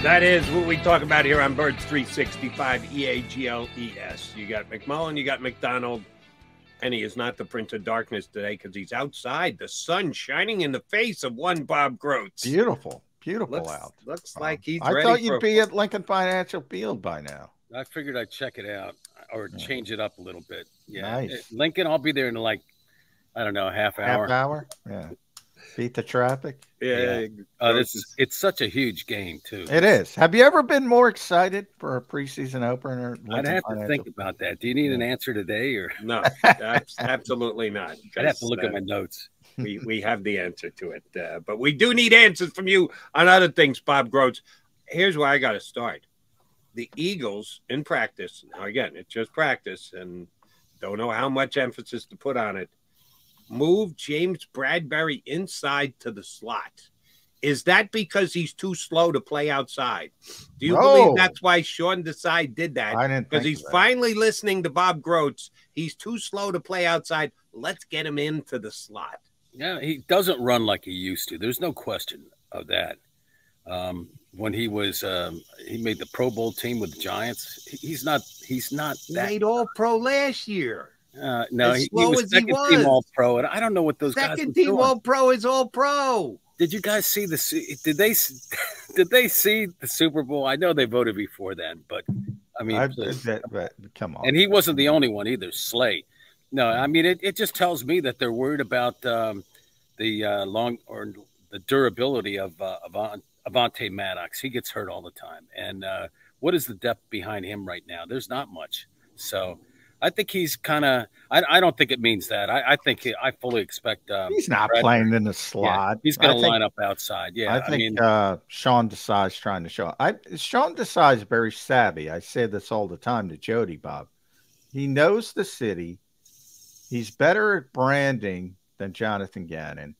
That is what we talk about here on Birds 365 EAGLES. You got McMullen, you got McDonald, and he is not the Prince of Darkness today because he's outside. The sun shining in the face of one Bob Grotz. Beautiful, beautiful out. Looks like he's I ready. thought you'd be at Lincoln Financial Field by now. I figured I'd check it out or change it up a little bit. Yeah, nice. Lincoln, I'll be there in like, I don't know, half hour. Half hour? Yeah. Beat the traffic. Yeah. It's such a huge game too. It is. Have you ever been more excited for a preseason opener? I'd have to think about that. Do you need an answer today or no? Absolutely not. I'd have to look at my notes. We have the answer to it, but we do need answers from you on other things, Bob Grotz. Here's where I got to start. The Eagles in practice. Now again, it's just practice, and don't know how much emphasis to put on it. Move James Bradbury inside to the slot. Is that because he's too slow to play outside? Do you believe that's why Sean Desai did that? I didn't because think he's finally listening to Bob Grotz. He's too slow to play outside. Let's get him into the slot. Yeah, he doesn't run like he used to. There's no question of that. When he was he made the Pro Bowl team with the Giants, he's not that. He made All-Pro last year. No, he was second team All-Pro, and I don't know what those guys second team All-Pro is All-Pro. Did you guys see did they see the Super Bowl? I know they voted before then, but I mean, come on. And he wasn't the only one either. Slay. No, I mean it just tells me that they're worried about the durability of Avonte Maddox. He gets hurt all the time, and what is the depth behind him right now? There's not much. So I think he's kind of. I don't think it means that. I think I fully expect. He's not playing in the slot. Yeah, he's going to line up outside. Yeah, I think Sean Desai is trying to show. Sean Desai is very savvy. I say this all the time to Jody, Bob. He knows the city. He's better at branding than Jonathan Gannon.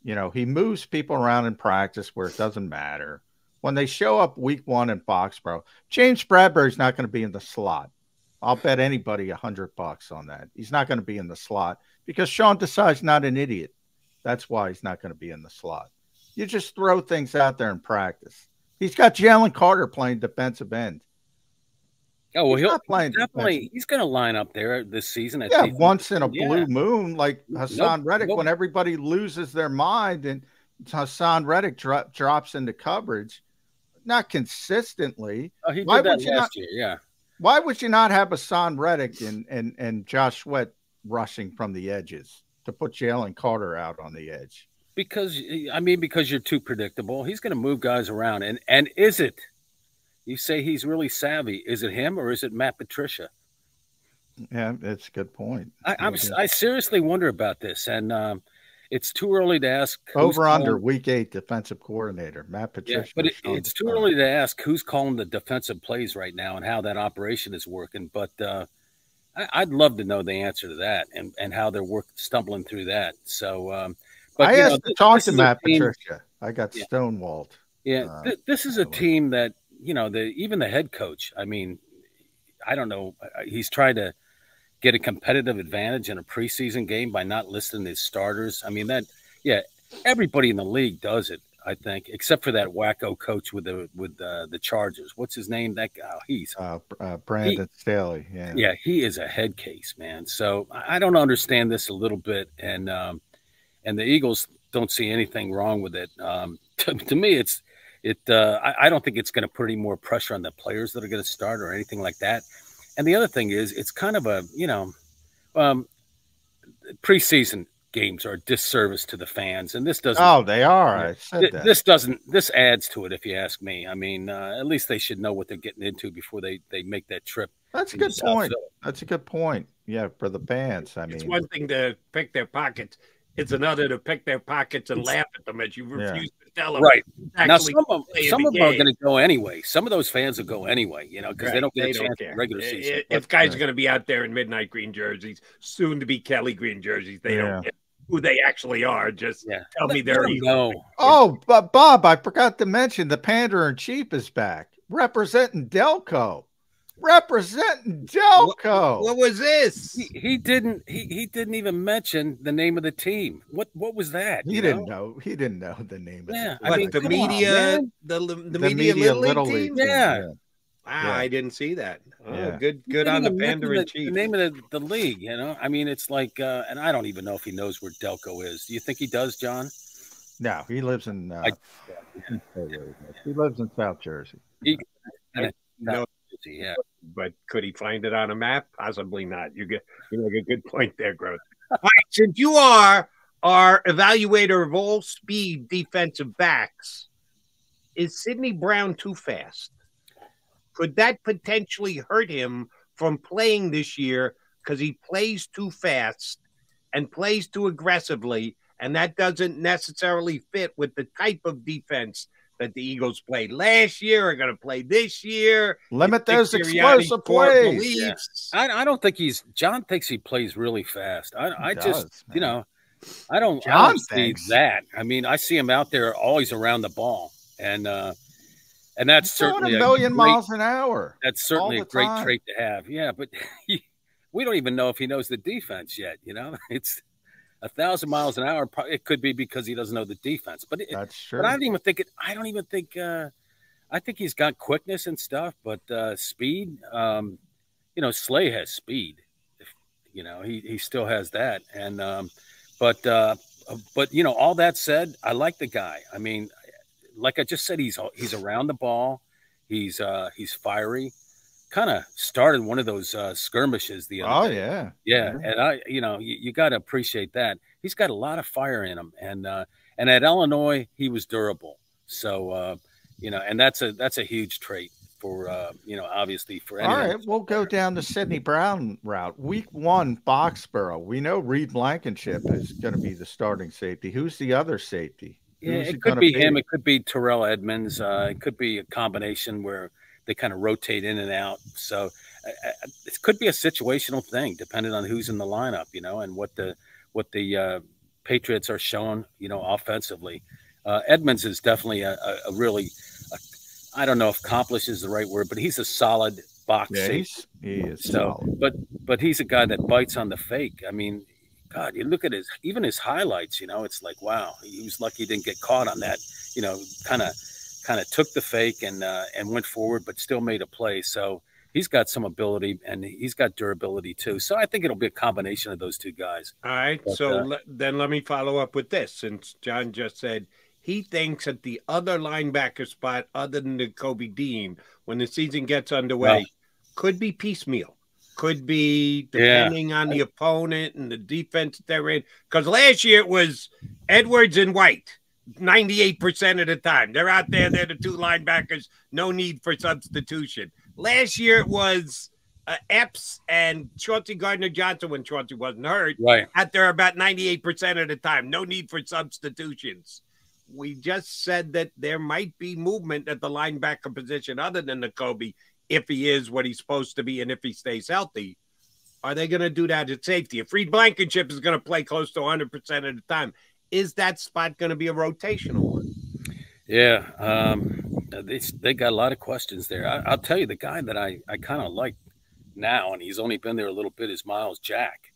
You know, he moves people around in practice where it doesn't matter. When they show up week 1 in Foxborough, James Bradbury's not going to be in the slot. I'll bet anybody $100 on that. He's not going to be in the slot because Sean Desai's not an idiot. That's why he's not going to be in the slot. You just throw things out there in practice. He's got Jalen Carter playing defensive end. Oh, well, he's going to line up there this season. Once in a blue moon, like Hassan Reddick, when everybody loses their mind and Hassan Reddick drops into coverage, not consistently. Oh, he did that last year, yeah. Why would you not have Hassan Reddick and Josh Sweat rushing from the edges to put Jalen Carter out on the edge? Because you're too predictable. He's going to move guys around. And is it? You say he's really savvy. Is it him or is it Matt Patricia? Yeah, that's a good point. I seriously wonder about this, and it's too early to ask. Over/under week 8 defensive coordinator Matt Patricia. Yeah, but it's too early to ask who's calling the defensive plays right now and how that operation is working. But I'd love to know the answer to that and how they're stumbling through that. So, but I asked to talk to Matt Patricia. I got stonewalled. Yeah, this is a team that. Even the head coach, I mean, I don't know. He's trying to get a competitive advantage in a preseason game by not listing his starters. I mean, everybody in the league does it, I think, except for that wacko coach with the Chargers. What's his name? That guy. He's Brandon Staley. Yeah, he is a head case, man. So I don't understand this a little bit, and the Eagles don't see anything wrong with it. To me, I don't think it's going to put any more pressure on the players that are going to start or anything like that. And the other thing is, it's kind of a, preseason games are a disservice to the fans. And this doesn't. Oh, they are. I said that. This adds to it, if you ask me. I mean, at least they should know what they're getting into before they make that trip. That's a good point. That's a good point. Yeah, for the fans. I mean, it's one thing to pick their pockets. It's another to pick their pockets and laugh at them as you refuse to tell them. Right. Now, some of them are going to go anyway. Some of those fans will go anyway, because they don't get a chance in regular season. If guys are going to be out there in midnight green jerseys, soon to be Kelly green jerseys, they don't get who they actually are. Just tell me they're no. Oh, but Bob, I forgot to mention the Pander in Chief is back representing Delco. representing Delco. What was this? He didn't even mention the name of the team. What was that? He didn't know. He didn't know the name of Yeah, it. I mean, the come media, on, the media Little League team? Yeah. Wow, I didn't see that. Oh, Yeah. good on the Panda in the chief. name of the league, you know. I mean, it's like, and I don't even know if he knows where Delco is. Do you think he does, John? No, he lives in. He lives in South Jersey. No, Yeah, but could he find it on a map? Possibly not. You make a good point there, Grotz. All right, since you are our evaluator of all speed defensive backs, is Sidney Brown too fast? Could that potentially hurt him from playing this year because he plays too fast and plays too aggressively, and that doesn't necessarily fit with the type of defense that the Eagles played last year are going to play this year? Limit those explosive plays. Yeah. I don't think John thinks he plays really fast. I just, you know, I don't see that. I mean, I see him out there always around the ball, and that's certainly a million miles an hour. That's certainly a great trait to have. Yeah, but we don't even know if he knows the defense yet. You know, it's 1,000 miles an hour. It could be because he doesn't know the defense. But that's true. But I don't even think it. I don't even think. I think he's got quickness and stuff, but speed. You know, Slay has speed. You know, he still has that. And but you know, all that said, I like the guy. I mean, like I just said, he's around the ball. He's fiery. Kind of started one of those skirmishes the other day. Yeah. Yeah. And you know, you got to appreciate that. He's got a lot of fire in him. And at Illinois, he was durable. So, you know, and that's a huge trait for, you know, obviously for anyone. All right, we'll go down the Sidney Brown route. Week 1, Foxborough. We know Reed Blankenship is going to be the starting safety. Who's the other safety? Yeah, it could be him. It could be Terrell Edmonds. It could be a combination where they kind of rotate in and out. So it could be a situational thing, depending on who's in the lineup, you know, and what the Patriots are showing, you know, offensively. Edmonds is definitely a really, I don't know if accomplished is the right word, but he's a solid box safety. He is so solid. But he's a guy that bites on the fake. I mean, God, you look at even his highlights, you know, it's like, wow, he was lucky he didn't get caught on that, you know, kind of took the fake and went forward, but still made a play. So he's got some ability and he's got durability too. So I think it'll be a combination of those two guys. All right. But, then let me follow up with this, since John just said he thinks at the other linebacker spot, other than the Kobe Dean, when the season gets underway, could be piecemeal. Could be depending on the opponent and the defense they're in. Because last year it was Edwards and White 98% of the time. They're out there. They're the two linebackers. No need for substitution. Last year it was Epps and Chauncey Gardner-Johnson when Chauncey wasn't hurt. Right. Out there about 98% of the time. No need for substitutions. We just said that there might be movement at the linebacker position other than the Kobe, if he is what he's supposed to be and if he stays healthy. Are they going to do that at safety? If Reed Blankenship is going to play close to 100% of the time, is that spot going to be a rotational one? Yeah, they got a lot of questions there. I'll tell you, the guy that I kind of like now, and he's only been there a little bit, is Miles Jack.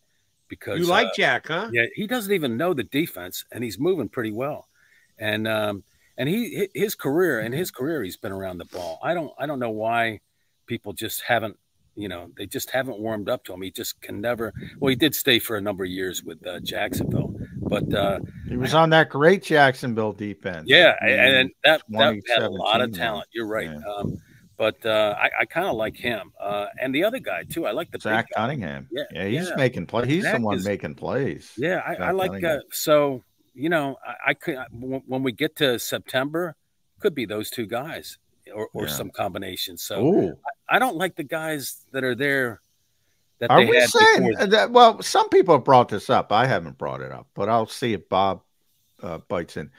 Because you like Jack, huh? Yeah, he doesn't even know the defense, and he's moving pretty well. And his career, he's been around the ball. I don't know why people just haven't, you know, they just haven't warmed up to him. He just can never. Well, he did stay for a number of years with Jacksonville, but he was on that great Jacksonville defense. Yeah, and that had a lot of talent. You're right. Yeah. But I kind of like him, and the other guy too. I like the Zach Cunningham. Yeah, he's making plays. He's the one making plays. Yeah, I like. So you know, I could when we get to September, could be those two guys. Or some combination. So I don't like the guys that are there. That are we saying that? Well, some people have brought this up. I haven't brought it up, but I'll see if Bob bites in.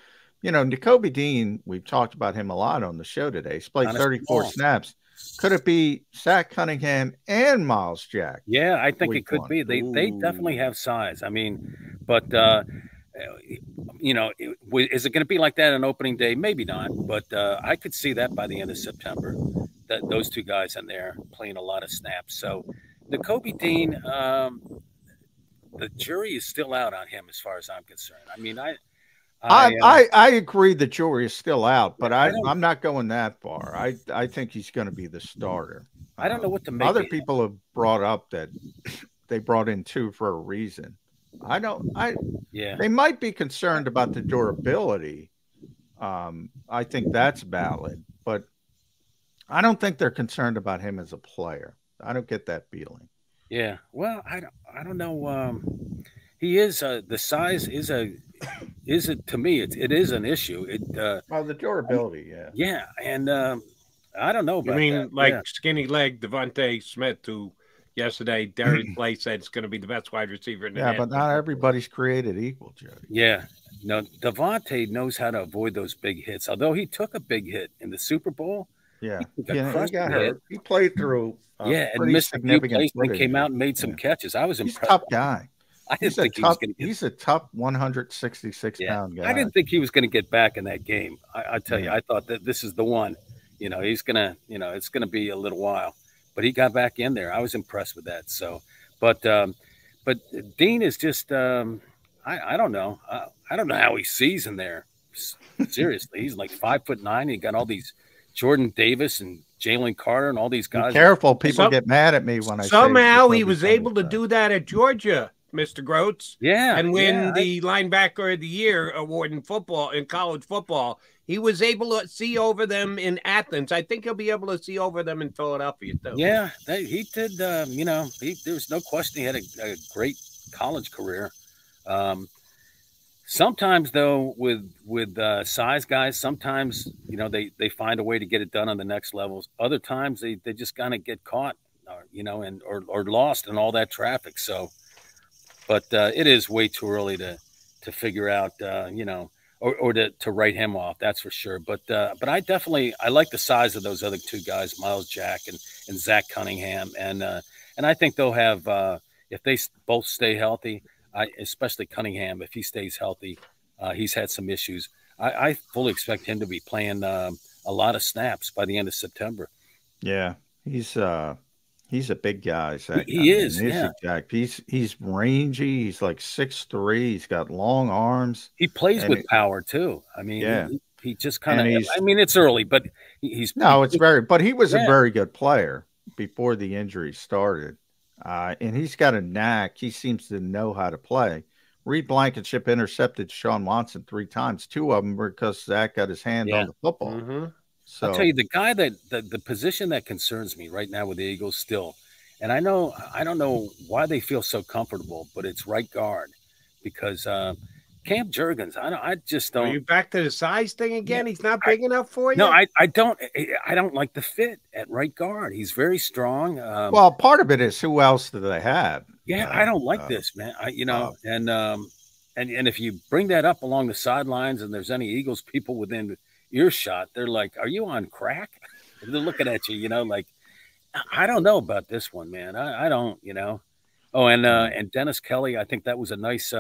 You know, Kobe Dean, we've talked about him a lot on the show today. He's played 34 snaps. Could it be Zach Cunningham and Miles Jack? Yeah, I think it could be. They definitely have size. I mean, but you know, is it going to be like that on opening day? Maybe not, but I could see that by the end of September, those two guys in there playing a lot of snaps. So Nakobe Dean, the jury is still out on him as far as I'm concerned. I mean, I agree the jury is still out, but I'm not going that far. I think he's going to be the starter. I don't know what to make. Other people have brought up that they brought in two for a reason. They might be concerned about the durability. I think that's valid, but I don't think they're concerned about him as a player. I don't get that feeling. Yeah. Well, I don't know. He is the size is to me it is an issue. The durability, yeah. Yeah, and I don't know about you mean that. like skinny leg Devontae Smith, who yesterday Darius Slay said it's going to be the best wide receiver in the Yeah, but not everybody's created equal, Jody. Yeah. No, Devontae knows how to avoid those big hits. Although he took a big hit in the Super Bowl. Yeah. He got hurt. He played through and missed a few plays and came out and made some catches. I was impressed. He's a tough guy. I didn't think he was going to get. He's a tough 166-pound guy. I didn't think he was going to get back in that game. I tell you, I thought that this is the one. He's going to, it's going to be a little while. But he got back in there. I was impressed with that. So, but Dean is just, I don't know. I don't know how he sees in there. Seriously, he's like 5'9". He got all these Jordan Davis and Jalen Carter and all these guys. Be careful, people get mad at me when I somehow he was able to do that at Georgia, Mr. Grotz. Yeah, and win the linebacker of the year award in football, in college football. He was able to see over them in Athens. I think he'll be able to see over them in Philadelphia too. Yeah, he did. There's no question he had a great college career. Sometimes though, with size guys, sometimes they find a way to get it done on the next levels. Other times they just kind of get caught, or lost in all that traffic. So, but it is way too early to figure out, or to write him off. That's for sure. But I like the size of those other two guys, Miles Jack and Zach Cunningham, and I think they'll have if they both stay healthy. Especially Cunningham, if he stays healthy, he's had some issues. I fully expect him to be playing a lot of snaps by the end of September. Yeah, he's a big guy. Zach. He is. Yeah, he's rangy. He's like 6'3". He's got long arms. He plays with power too. I mean, he just kind of. I mean, it's early, but he's But he was a very good player before the injury started. And he's got a knack. He seems to know how to play. Reed Blankenship intercepted Sean Watson 3 times. 2 of them were because Zach got his hand on the football. Mm-hmm. So I'll tell you, the guy the position that concerns me right now with the Eagles still, and I don't know why they feel so comfortable, but it's right guard because Cam Jurgens, I just don't. Are you back to the size thing again? He's not big enough for you? No, I don't like the fit at right guard. He's very strong. Well, part of it is who else do they have? Yeah, I don't like this, man. And if you bring that up along the sidelines and there's any Eagles people within earshot, they're like, "Are you on crack?" They're looking at you, like, I don't know about this one, man. I don't, Oh, and Dennis Kelly, I think that was a nice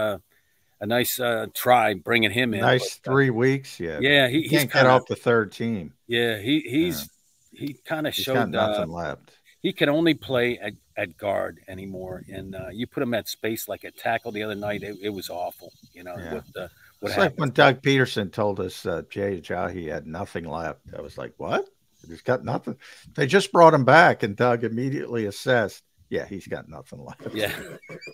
try bringing him in. Nice 3 weeks, yeah. He can't get off the third team. Yeah, he kind of showed nothing left. He can only play at guard anymore, and you put him at space like a tackle the other night. It was awful, what like when Doug Peterson told us Jay Ajayi had nothing left. I was like, what? He's got nothing. They just brought him back, and Doug immediately assessed. Yeah, he's got nothing left. Yeah,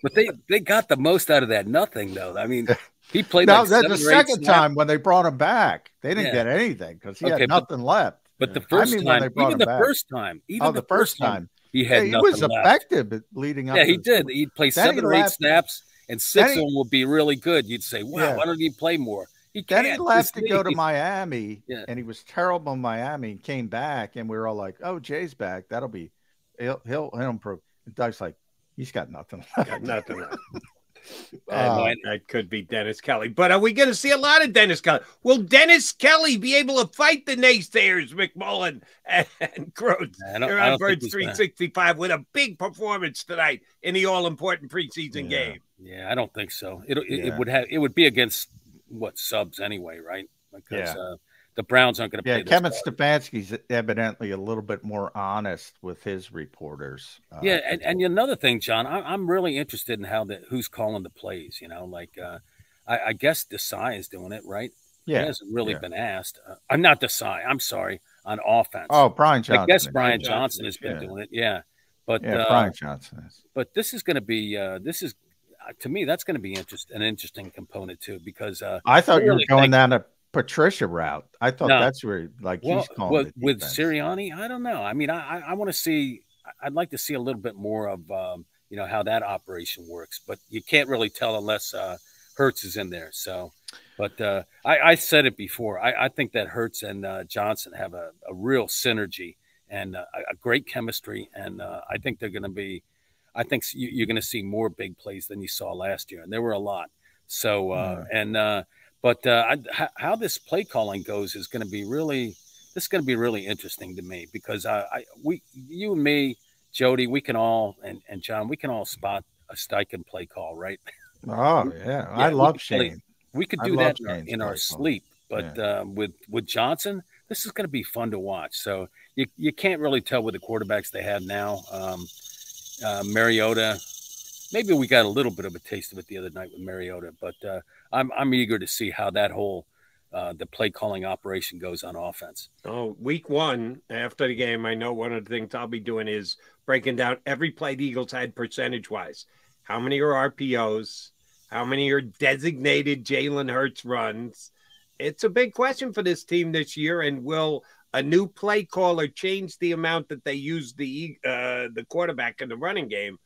but they got the most out of that nothing, though. I mean, he played. Now, the second time when they brought him back, they didn't get anything because he had nothing left. But the first time, even the first time, he had nothing left. He was effective at leading up. Yeah, he did. He'd play 7 or 8 snaps, and 6 of them would be really good. You'd say, wow, why don't he play more? Then he left to go to Miami, and he was terrible in Miami and came back, and we were all like, oh, Jay's back. He'll improve. And Doug's like, he's got nothing left. Got nothing left. That could be Dennis Kelly. But are we going to see a lot of Dennis Kelly? Will Dennis Kelly be able to fight the naysayers, McMullen and Grotz? They're on Birds 365 with a big performance tonight in the all-important preseason game. Yeah, I don't think so. It would be against subs anyway, right? Because the Browns aren't going to Yeah, play this Kevin hard. Stefanski's evidently a little bit more honest with his reporters. Yeah, and another thing, John, I'm really interested in who's calling the plays. Like I guess Desai is doing it, right? Yeah, He hasn't really been asked. I'm not Desai. I'm sorry, on offense. Oh, Brian I Johnson. guess Brian Johnson has been doing it. Yeah, but Brian Johnson is. But this is going to be to me, that's going to be an interesting component too, because I thought you were going down a Patricia route. I thought that's where he's calling with Sirianni. I don't know. I mean, I want to see. I'd like to see a little bit more of how that operation works, but you can't really tell unless Hurts is in there. So, but I said it before. I think that Hurts and Johnson have a real synergy and a great chemistry, and I think they're going to be. I think you're going to see more big plays than you saw last year, and there were a lot. So, how this play calling goes is going to be really interesting to me, because you and me, Jody, we can all, and John, we can all spot a Steichen play call, right? Oh yeah, I love Shane. We could do that in our sleep, but with Johnson, this is going to be fun to watch. So you can't really tell with the quarterbacks they have now. Mariota, maybe we got a little bit of a taste of it the other night with Mariota, but I'm eager to see how that whole the play calling operation goes on offense. Oh, week one after the game, I know one of the things I'll be doing is breaking down every play the Eagles had percentage wise. How many are RPOs? How many are designated Jalen Hurts runs? It's a big question for this team this year, and will a new play caller change the amount that they use the quarterback in the running game?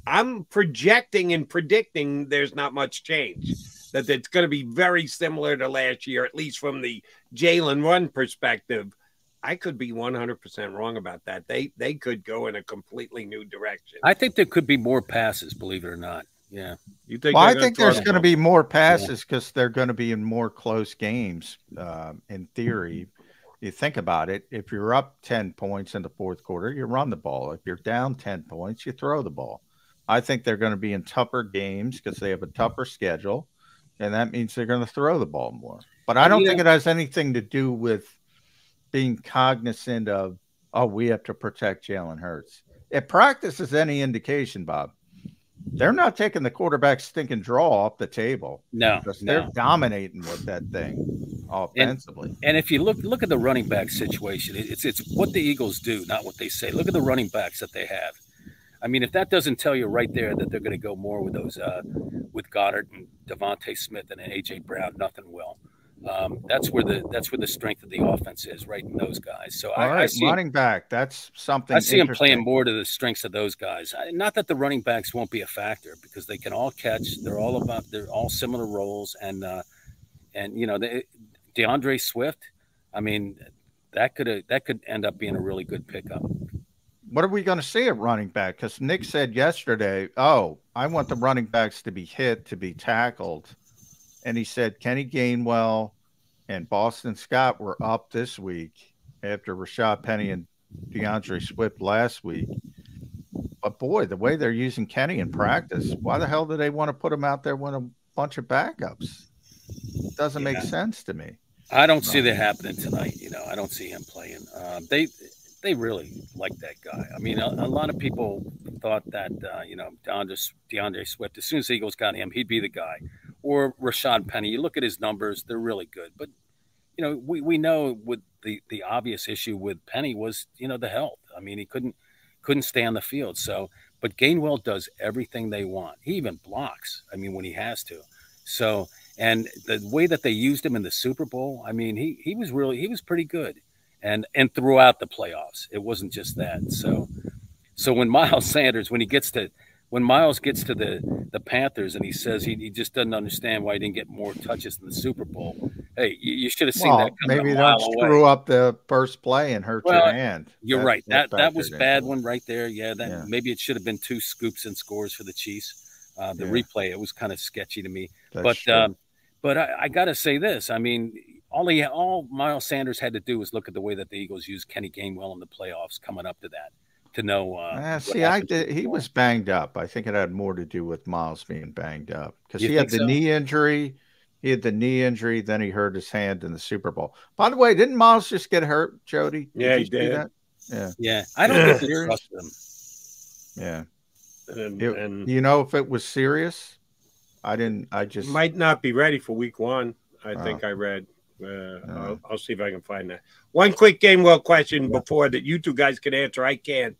I'm projecting and predicting there's not much change, that it's going to be very similar to last year, at least from the Jalen run perspective. I could be 100% wrong about that. They could go in a completely new direction. I think there could be more passes, believe it or not. Yeah. You think? Well, I think there's going to be more passes because they're going to be in more close games, in theory. You think about it, if you're up 10 points in the fourth quarter, you run the ball. If you're down 10 points, you throw the ball. I think they're going to be in tougher games because they have a tougher schedule, and that means they're going to throw the ball more. But I don't think it has anything to do with being cognizant of, we have to protect Jalen Hurts. If practice is any indication, Bob, they're not taking the quarterback stinking draw off the table. No, because they're dominating with that thing offensively. And if you look at the running back situation, it's what the Eagles do, not what they say. Look at the running backs that they have. I mean, if that doesn't tell you right there that they're going to go more with those with Goddard and Devontae Smith and AJ Brown, nothing will. That's where the strength of the offense is, right in those guys. So I see running back. That's something. I see them playing more to the strengths of those guys. Not that the running backs won't be a factor, because they can all catch. They're all similar roles, and DeAndre Swift. I mean, that could end up being a really good pickup. What are we going to see at running back? Because Nick said yesterday, I want the running backs to be hit, to be tackled. And he said Kenny Gainwell and Boston Scott were up this week after Rashad Penny and DeAndre Swift last week. But, boy, the way they're using Kenny in practice, why the hell do they want to put him out there with a bunch of backups? It doesn't make sense to me. I don't see that happening tonight. I don't see him playing. They really like that guy. I mean, a lot of people thought that, DeAndre Swift, as soon as the Eagles got him, he'd be the guy. Or Rashad Penny. You look at his numbers, they're really good. But, we know with the obvious issue with Penny was, the health. I mean, he couldn't stay on the field. So, but Gainwell does everything they want. He even blocks, when he has to. So, and the way that they used him in the Super Bowl, I mean, he was pretty good. And throughout the playoffs, it wasn't just that. So when Miles gets to the Panthers and he says he just doesn't understand why he didn't get more touches in the Super Bowl. Hey, you should have seen that coming maybe a mile they'll away. Screw up the first play and hurt your hand. You're right. That was a bad one right there. Yeah, maybe it should have been 2 scoops and scores for the Chiefs. The replay, it was kind of sketchy to me. But I got to say this. I mean, all Miles Sanders had to do was look at the way that the Eagles used Kenny Gainwell in the playoffs coming up to that to know. He was banged up. I think it had more to do with Miles being banged up because he had the knee injury. He had the knee injury, then he hurt his hand in the Super Bowl. By the way, didn't Miles just get hurt, Jody? Yeah, he you see did. that? Yeah. Yeah. I don't get to trust him. Yeah. And you know, if it was serious, I just might not be ready for week 1. I think I read. I'll see if I can find that. One quick Gainwell question before that you two guys can answer. I can.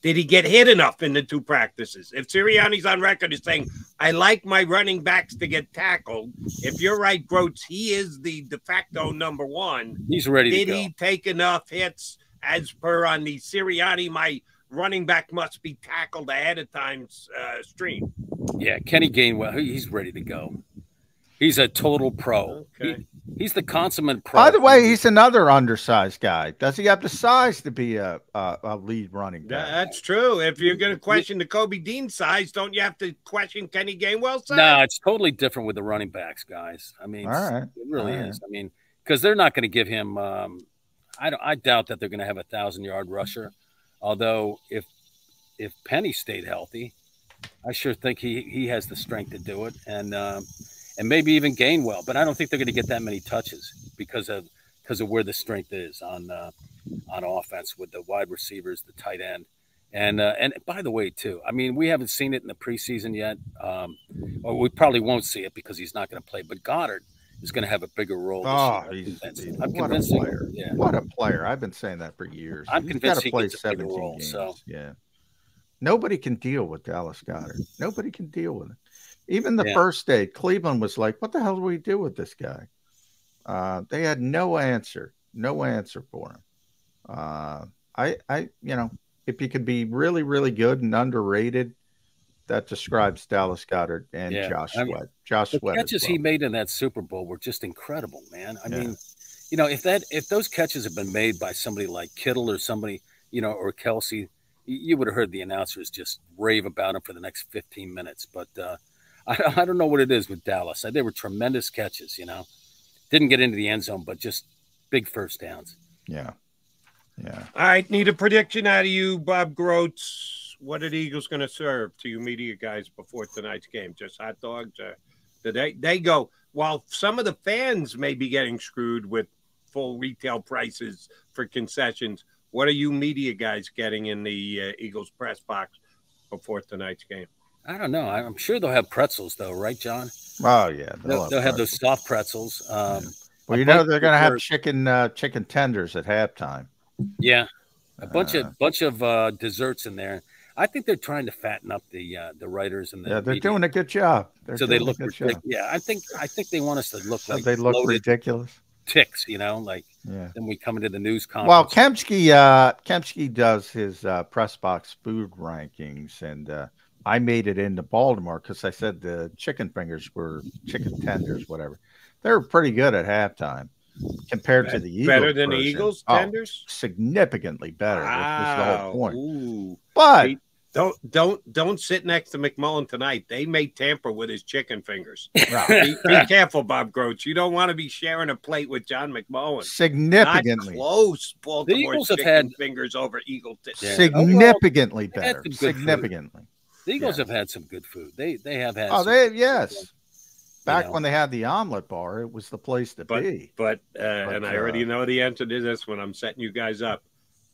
Did he get hit enough in the 2 practices? If Sirianni's on record as saying, I like my running backs to get tackled, if you're right, Grotz, he is the de facto number 1. He's ready to go. Did he take enough hits as per on the Sirianni, my running back must be tackled ahead of time stream? Yeah, Kenny Gainwell, he's ready to go. He's a total pro. Okay. He's the consummate pro. By the way, he's another undersized guy. Does he have the size to be a lead running back? That's true. If you're going to question the Kobe Dean size, don't you have to question Kenny Gainwell's size? No, it's totally different with the running backs, guys. I mean, it really is. I mean, because they're not going to give him I doubt that they're going to have a 1,000-yard rusher. Although if Penny stayed healthy, I sure think he has the strength to do it, and maybe even Gainwell. But I don't think they're going to get that many touches because of where the strength is on offense with the wide receivers, the tight end, and by the way too, I mean, we haven't seen it in the preseason yet, or we probably won't see it because he's not going to play. But Goddard is going to have a bigger role. He's I'm what convinced. A player! Yeah. What a player! I've been saying that for years. I'm convinced he play gets a bigger 17 role. games. So yeah, nobody can deal with Dallas Goddard. Nobody can deal with it. Even the first day, Cleveland was like, "What the hell do we do with this guy?" They had no answer for him. You know, if you could be really, really good and underrated, that describes Dallas Goddard and Josh Sweat. Josh Sweat. The catches he made in that Super Bowl were just incredible, man. I mean, you know, if those catches have been made by somebody like Kittle or somebody, you know, or Kelsey, you would have heard the announcers just rave about him for the next 15 minutes. But I don't know what it is with Dallas. They were tremendous catches, you know. Didn't get into the end zone, but just big first downs. Yeah. All right, need a prediction out of you, Bob Grotz. What are the Eagles going to serve to you media guys before tonight's game? Just hot dogs? They go, while some of the fans may be getting screwed with full retail prices for concessions, what are you media guys getting in the Eagles press box before tonight's game? I don't know. I'm sure they'll have pretzels, though, right, John? Oh, yeah. They'll have those soft pretzels. Well, you know, they're going to have chicken tenders at halftime. Yeah. A bunch of desserts in there. I think they're trying to fatten up the writers and they're doing a good job. They look ridiculous. Yeah, I think they want us to look like they look ridiculous. Ticks, you know, like then we come into the news conference. Well, Kempski does his press box food rankings, and I made it into Baltimore because I said the chicken fingers were chicken tenders, whatever. They were pretty good at halftime compared to the Eagles. Better than the Eagles tenders? Significantly better. Wow. Which is the whole point. Ooh. But don't sit next to McMullen tonight. They may tamper with his chicken fingers. Be careful, Bob Grotz. You don't want to be sharing a plate with John McMullen. Significantly not close. Baltimore Eagles chicken have had fingers over Eagle. Significantly better. Significantly. The Eagles have had some good food. They have had. Back when they had the omelet bar, it was the place to be. But I already know the answer to this when I'm setting you guys up.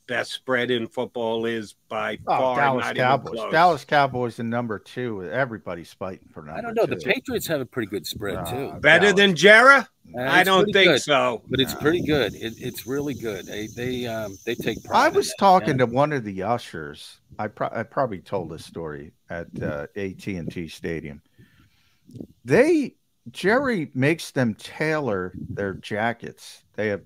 Best spread in football is by far Dallas Cowboys. Dallas Cowboys in number 2. Everybody's fighting for number 2. I don't know. The Patriots have a pretty good spread too. Better than Jarrah? I don't think so. But it's pretty good. It's really good. They take pride. I was talking to one of the ushers. I probably told this story at AT&T Stadium. Jerry makes them tailor their jackets. They have,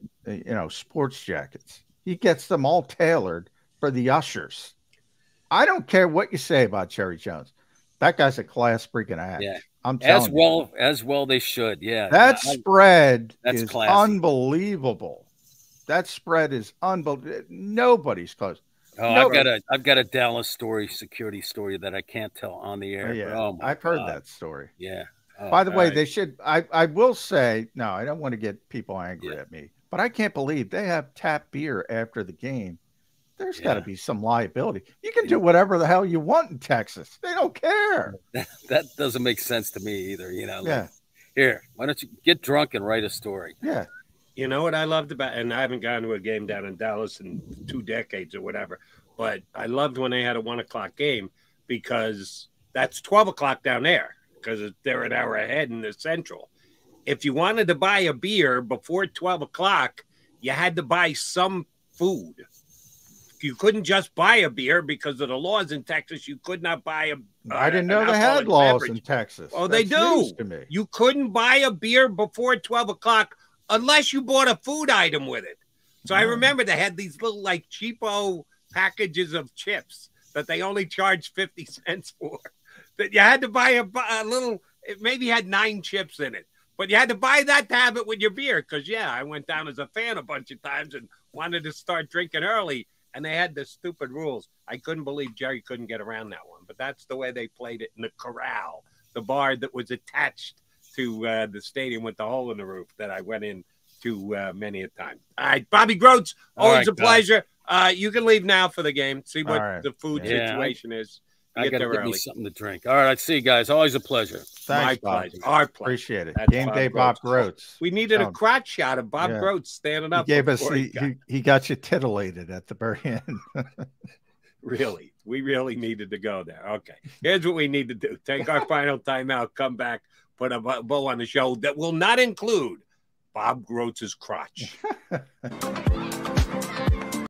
sports jackets. He gets them all tailored for the ushers. I don't care what you say about Jerry Jones. That guy's a class freaking act. Yeah. I'm telling you. As well they should. Yeah. That spread is classy. Unbelievable. That spread is unbelievable. Nobody's close. Oh, I've got a Dallas security story that I can't tell on the air. Yeah. Oh, I've heard that story. Yeah. Oh, by the way, they should. I will say, no, I don't want to get people angry at me, but I can't believe they have tap beer after the game. There's got to be some liability. You can do whatever the hell you want in Texas. They don't care. That doesn't make sense to me either. Here, why don't you get drunk and write a story? Yeah. You know what I loved about, and I haven't gone to a game down in Dallas in 2 decades or whatever, but I loved when they had a 1 o'clock game because that's 12 o'clock down there because they're an hour ahead in the Central. If you wanted to buy a beer before 12 o'clock, you had to buy some food. You couldn't just buy a beer because of the laws in Texas. You could not buy a. I didn't know they had laws in Texas. Oh, they do. You couldn't buy a beer before 12 o'clock unless you bought a food item with it. So I remember they had these little like cheapo packages of chips that they only charged 50 cents for. That you had to buy a little. It maybe had 9 chips in it. But you had to buy that to have it with your beer because, yeah, I went down as a fan a bunch of times and wanted to start drinking early, and they had the stupid rules. I couldn't believe Jerry couldn't get around that one, but that's the way they played it in the corral, the bar that was attached to the stadium with the hole in the roof that I went in to many a time. All right, Bobby Grotz, always a pleasure. You can leave now for the game, see what the food situation is. I got to get me something to drink. All right, see you guys. Always a pleasure. Thanks, My pleasure. Our pleasure. Appreciate it. Game day, Bob Grotz. We needed a crotch shot of Bob Grotz standing up. He gave us he got you titillated at the very end. Really, we really needed to go there. Okay, here's what we need to do: take our final timeout, come back, put a bow on the show that will not include Bob Grotz's crotch.